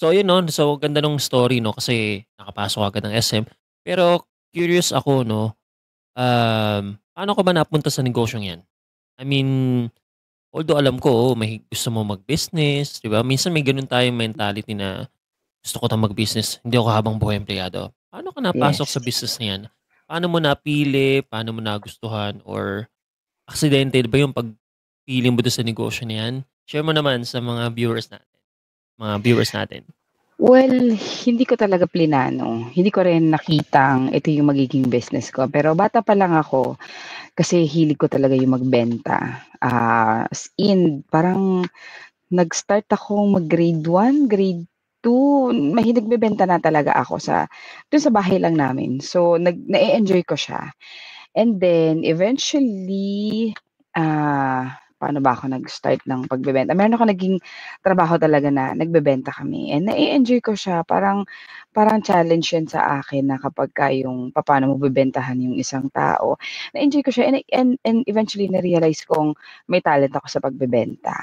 So ayun 'no, so ganda nung story 'no, kasi nakapasok agad ng SM. Pero curious ako 'no, paano ka ba napunta sa negosyong 'yan? I mean, although alam ko, oo, may gusto mo mag-business, 'di ba? Minsan may gano'n tayong mentality na, "Gusto ko 'tong mag-business, hindi ako habang buhay empleyado." Paano ka napasok Yes. sa business na 'yan? Paano mo napili, paano mo nagustuhan, or aksidente ba yung pagpili mo dun sa negosyo na 'yan? Share mo naman sa mga viewers natin. Well, hindi ko talaga plinano. Hindi ko rin nakitang ito yung magiging business ko. Pero bata pa lang ako, kasi hilig ko talaga yung magbenta. As in, parang nag-start akong mag-grade 1, grade 2, mahilig magbebenta na talaga ako dun sa bahay lang namin. So, na-e-enjoy ko siya. And then eventually, paano ba ako nag-start ng pagbebenta? Meron ako naging trabaho talaga na nagbebenta kami and na-e-enjoy ko siya. Parang parang challenge 'yan sa akin na kapagka yung papaano mo bebentahan yung isang tao. Na-enjoy ko siya and eventually na-realize kong may talent ako sa pagbebenta.